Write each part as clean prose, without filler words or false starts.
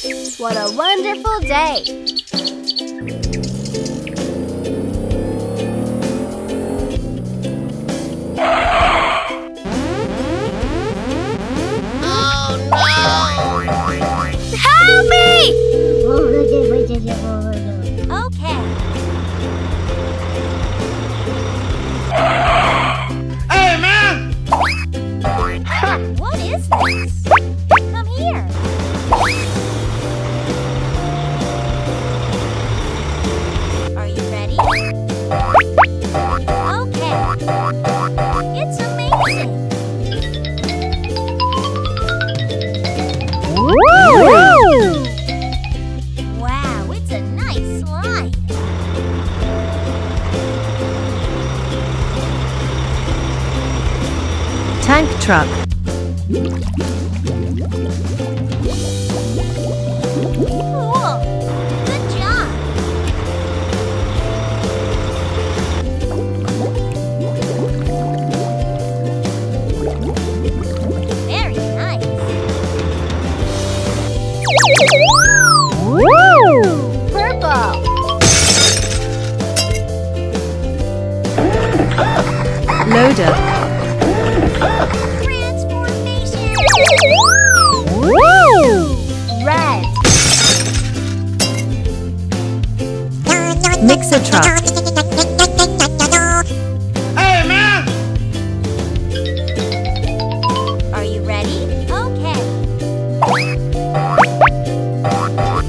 What a wonderful day! Oh no! Help me! Okay. Hey, man! What is this? Come here. Are you ready? Okay. It's amazing. Wow, it's a nice slide. Tank truck. Cool. Good job. Very nice. Purple! Loader. Transformation. Red! Mixer truck. Hey, man! Are you ready? Okay.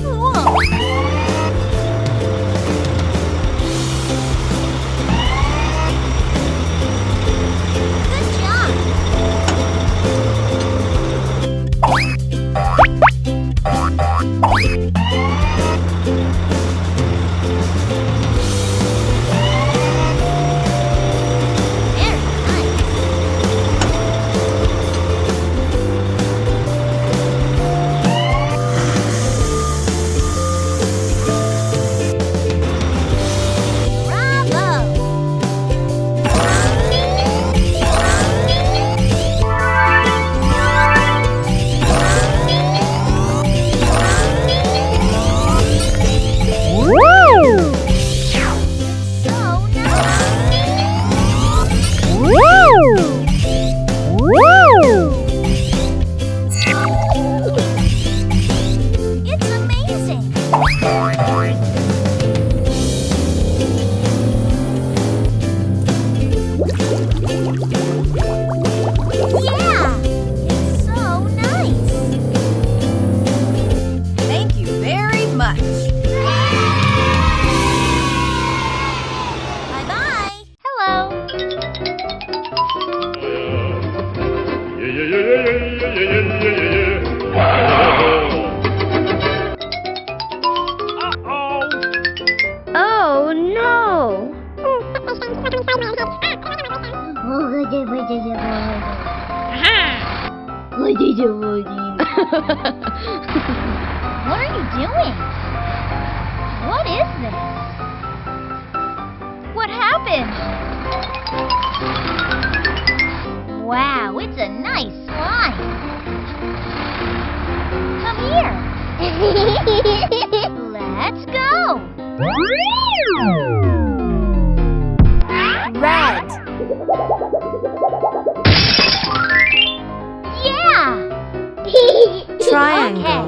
Cool. Good job. Very nice. Bravo! So nice. It's amazing. Yeah, it's so nice. Thank you very much. Bye-bye. Hello. Oh no! What are you doing? What is this? What happened? Wow, it's a nice slide. Come here. Let's go. Red! Yeah. Triangle.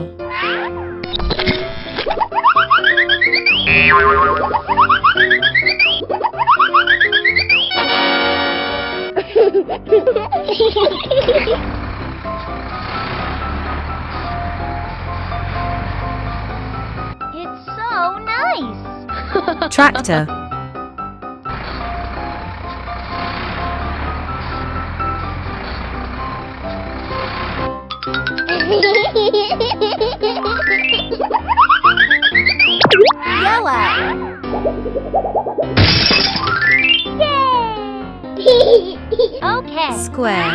It's so nice. Tractor. Yellow! Okay. Square.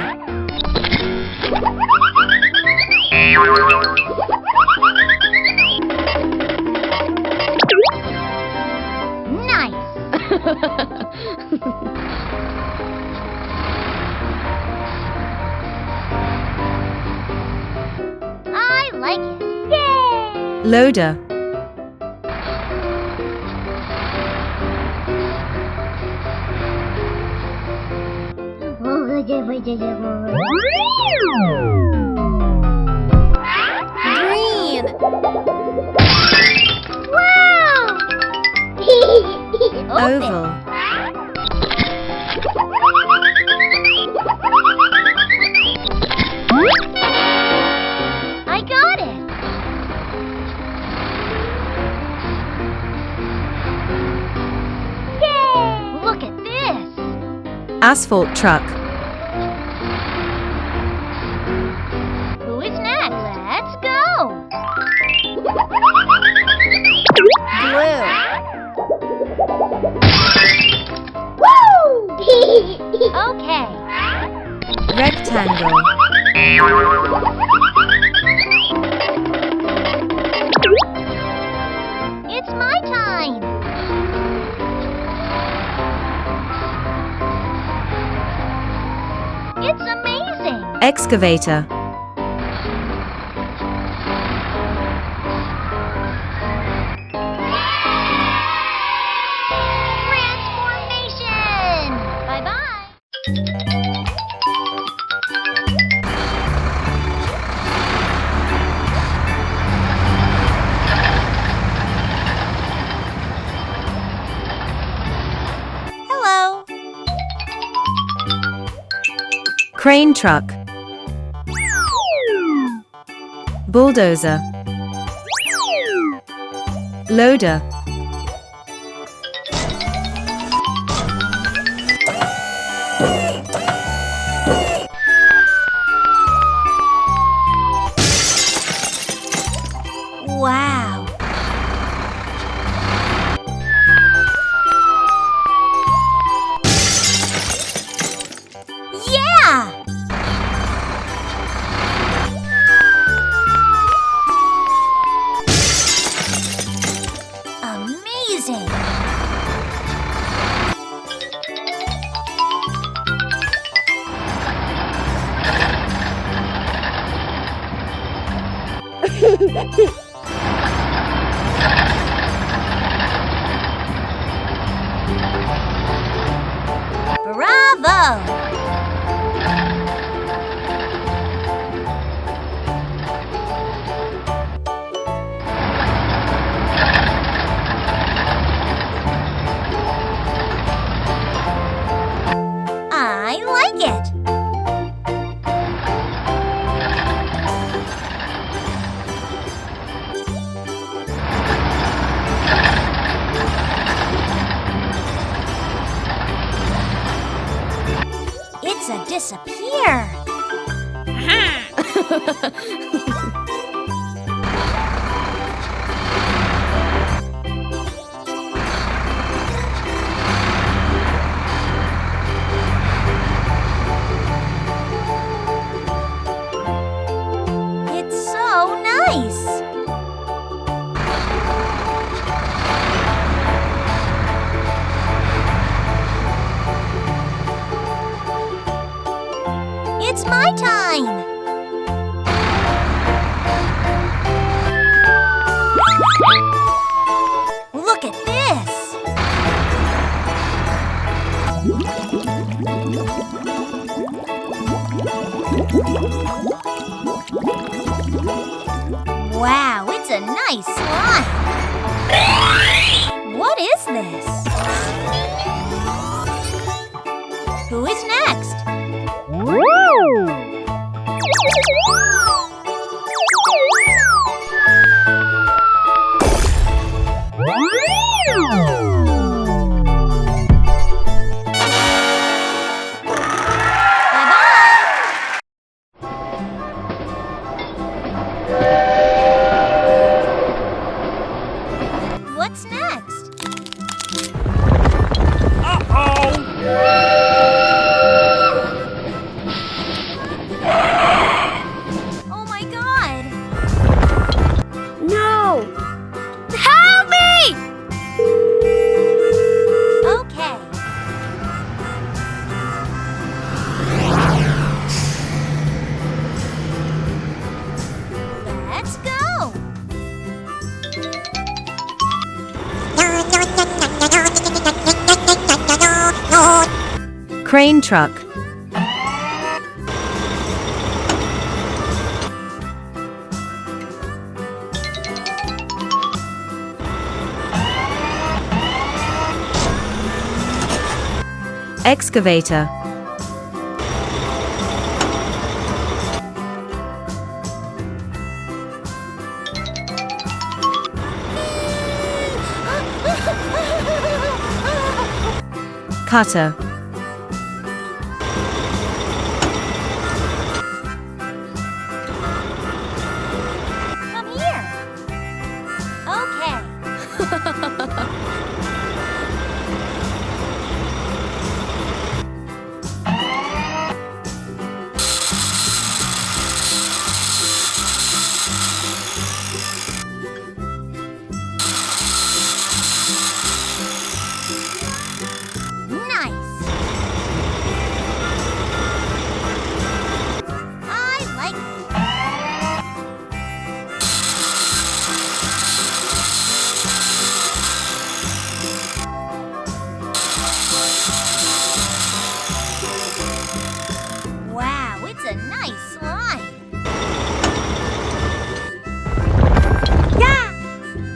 I like it. Yay! Loader. Green. Wow! Oval. I got it. Yay! Look at this. Asphalt truck. Who is next? Let's go. Blue. Woo! Okay. Rectangle. It's my time. It's amazing. Excavator. Transformation. Bye-bye. Hello. Crane truck. Bulldozer. Loader. Wow. Yeah! Amazing! Bravo! I like it. It's a disappear. It's so nice. It's my time. Look at this. Wow, it's a nice slide. What is this? Who is next? What's next? Crane truck. Excavator. Cutter. Come here. Okay. Nice. I like Wow, it's a nice slide.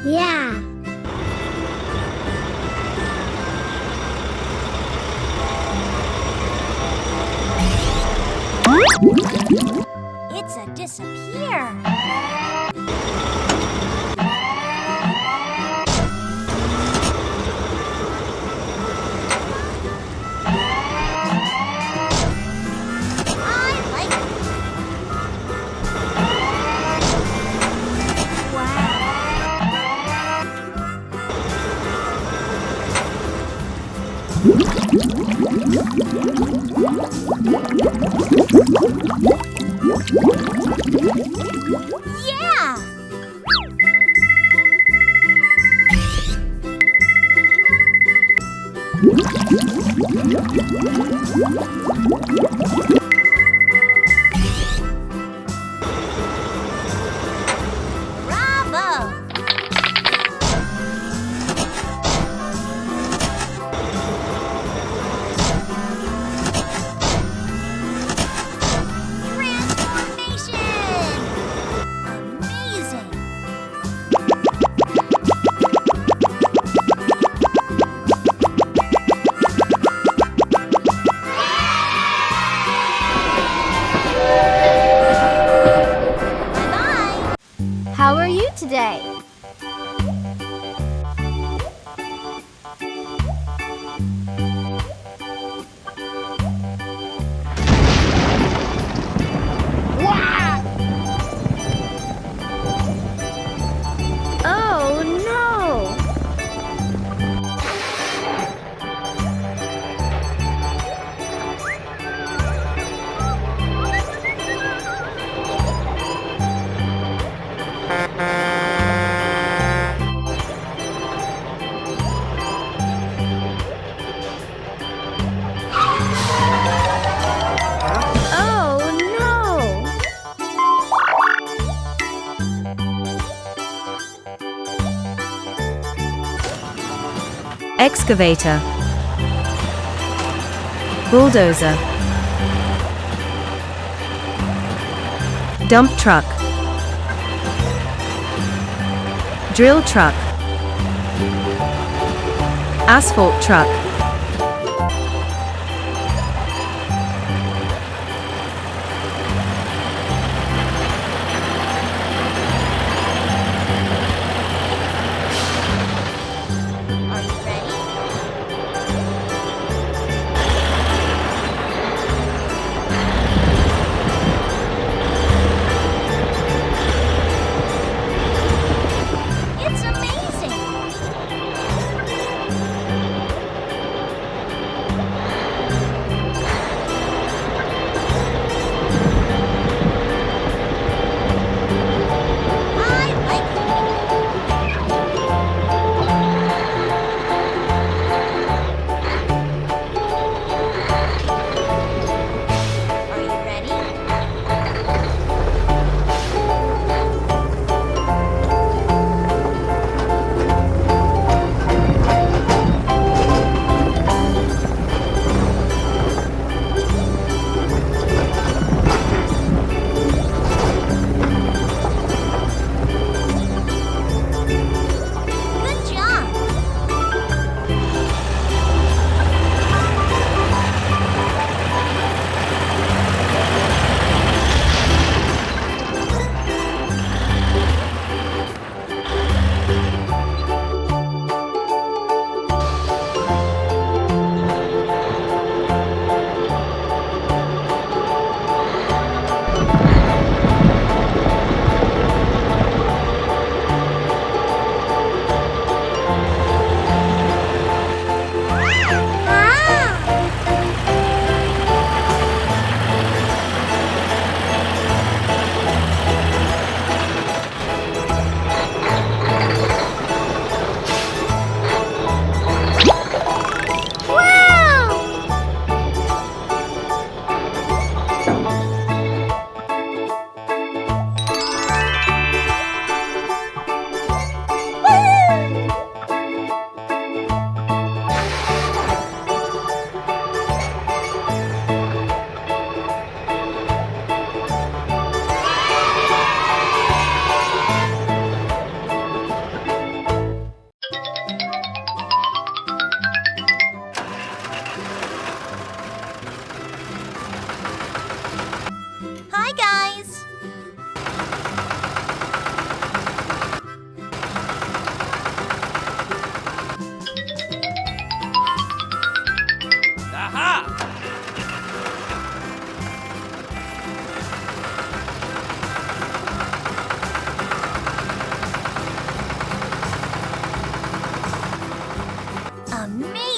Yeah. It's a disappear. I like it. Yeah! Bravo! Transformation! Amazing! Bye-bye! How are you today? Oh no! Oh no! Excavator. Bulldozer. Dump truck. Drill truck. Asphalt truck. Are you ready? It's amazing!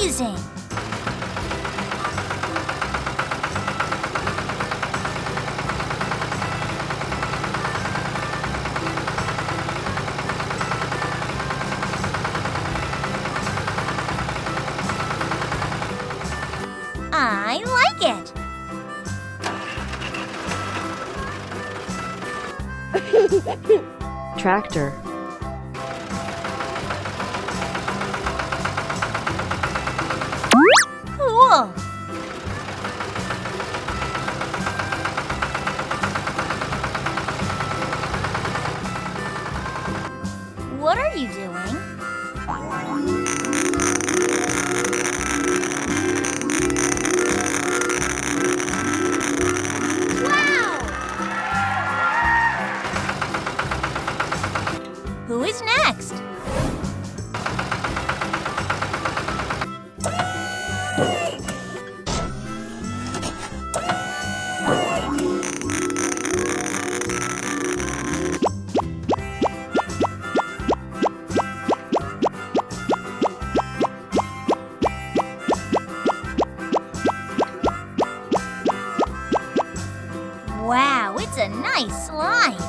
amazing! I like it! Tractor. Cool! What are you doing? Wow! Who is next? Wow, it's a nice slide.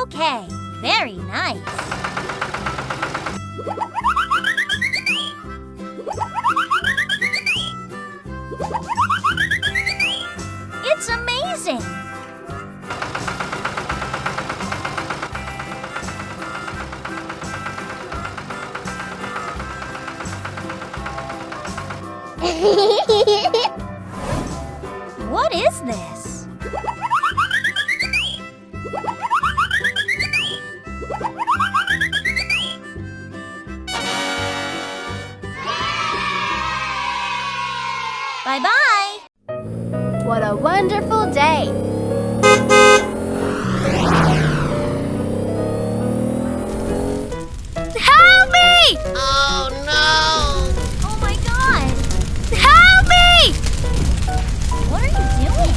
Okay, very nice. It's amazing! What is this? Bye-bye! What a wonderful day! Help me! Oh no! Oh my god! Help me! What are you doing?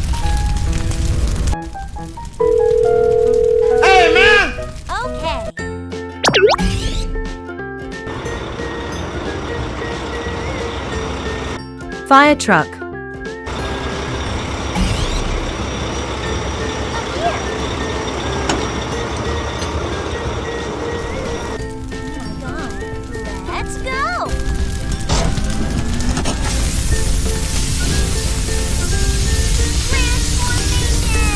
Hey man! Okay. Fire truck. Let's go! Transformation!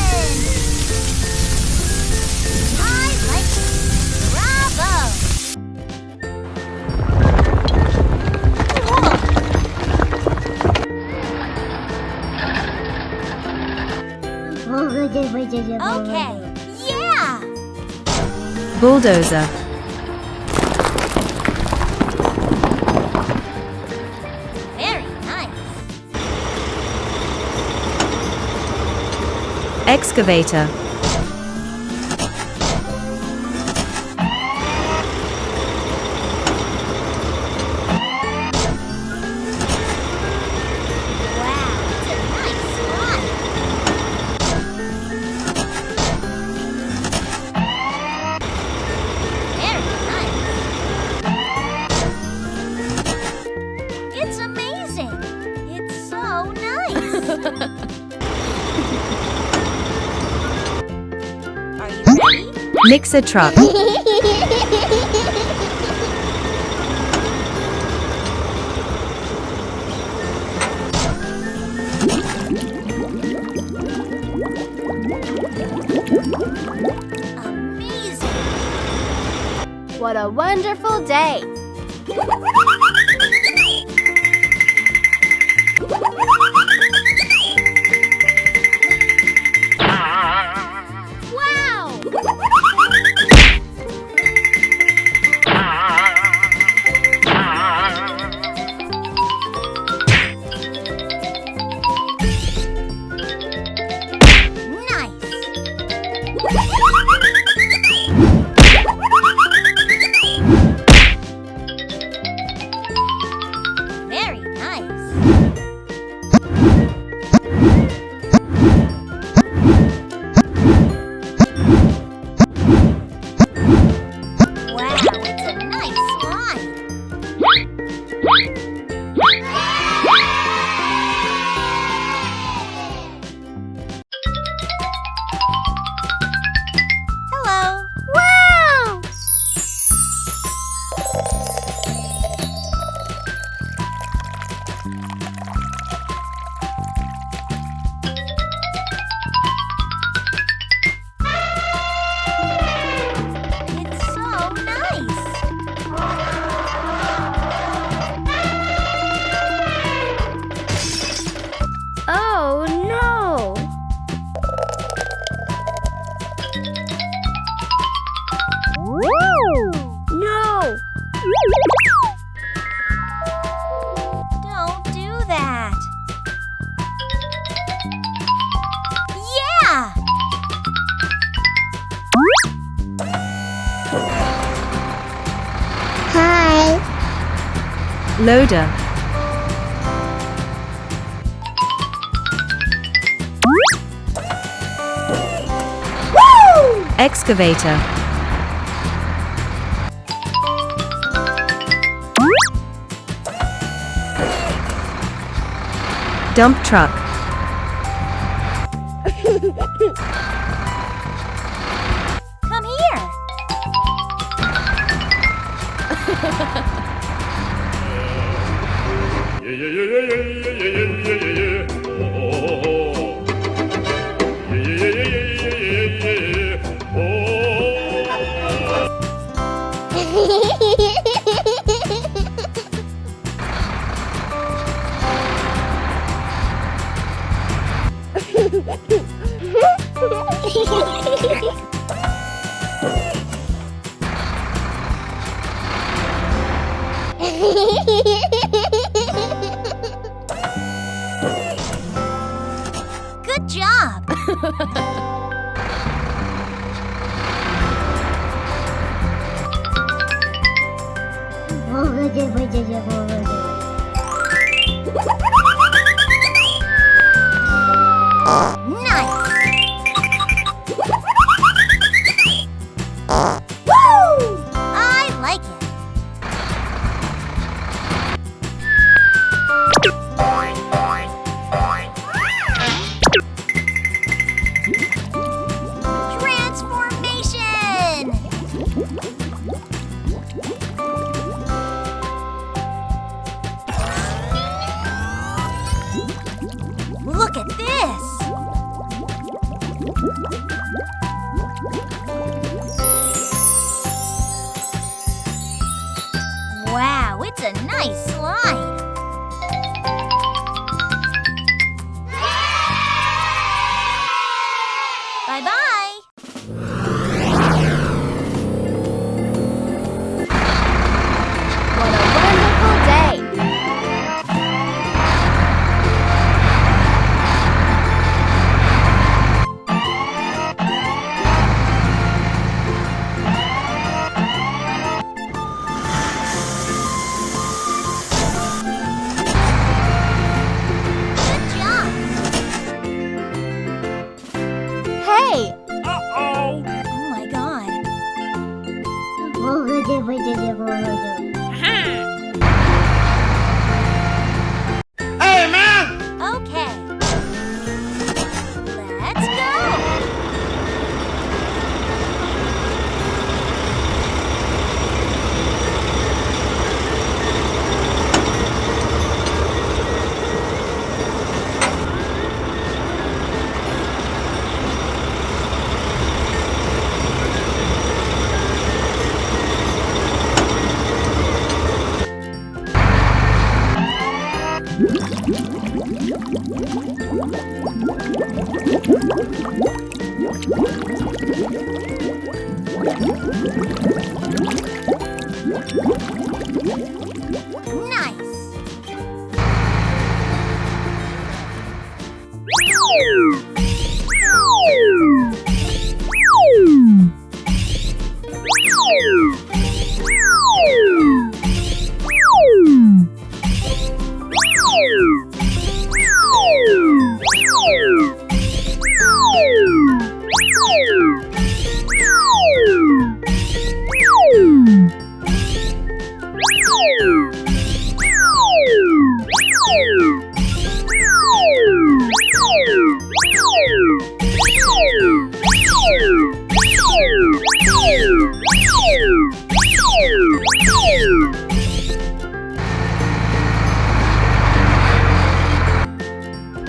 I like it. Bravo! Cool. Okay, yeah! Bulldozer. Very nice. Excavator. Wow, it's a nice slide. Very nice. It's amazing. It's so nice. Are you ready? Mixer truck. Amazing. What a wonderful day! Wow! Very nice. Wow, it's a nice slide. Hello. Wow! It's so nice. Oh no! No! Don't do that. Yeah! Hi! Loader. Excavator. Dump truck. Come here. Good job. Nice. Woo! I like it. Transformation! Look at this! Wow, it's a nice slide. Bye-bye. What a wonderful day! Good job. Hey! Oh my God. Hey, man! Okay. Let's go. Nice.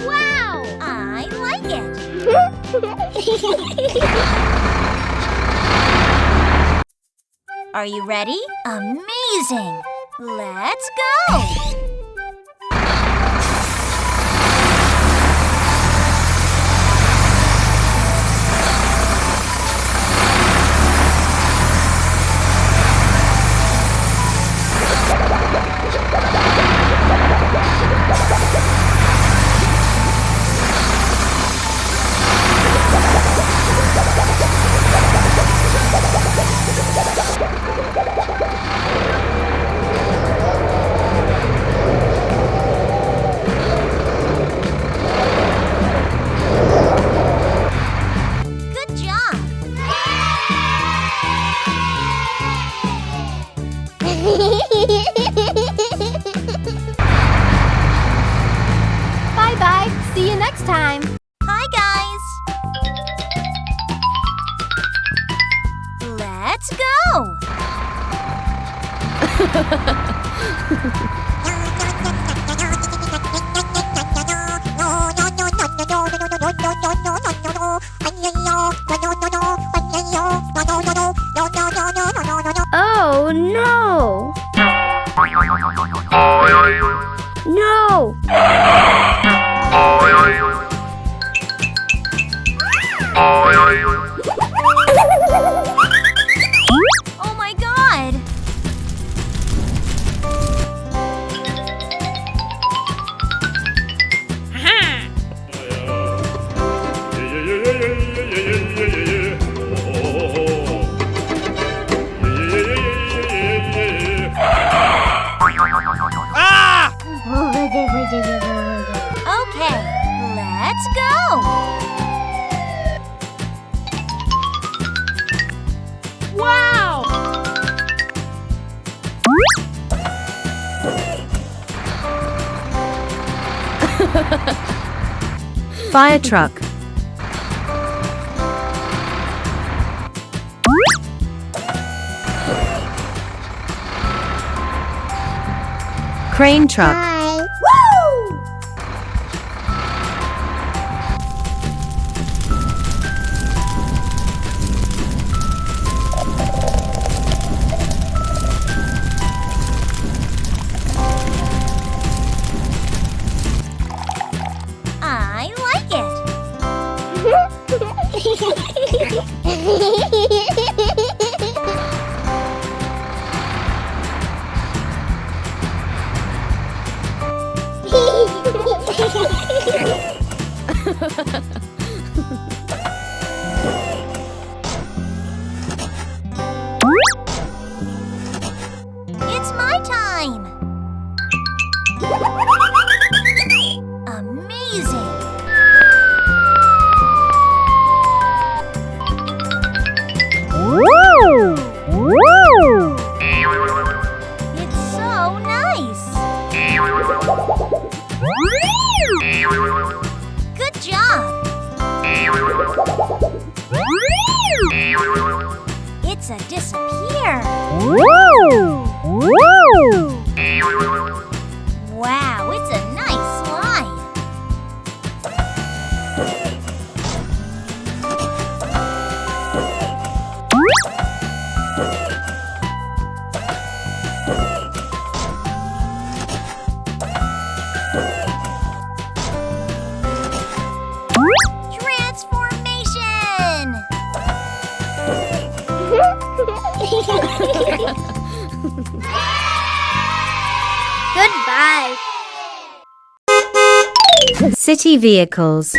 Wow! I like it. Are you ready? Amazing! Let's go! Good job! Bye-bye. See you next time. Hi, guys! Let's go! Oh, no! No! Oh my god! Ah! Okay, let's go! Wow! Fire truck. Crane truck. I like It's my time! Amazing! It's so nice! Good job! It's a disappear! Wow, it's a nice slide! Transformation! Goodbye. City vehicles.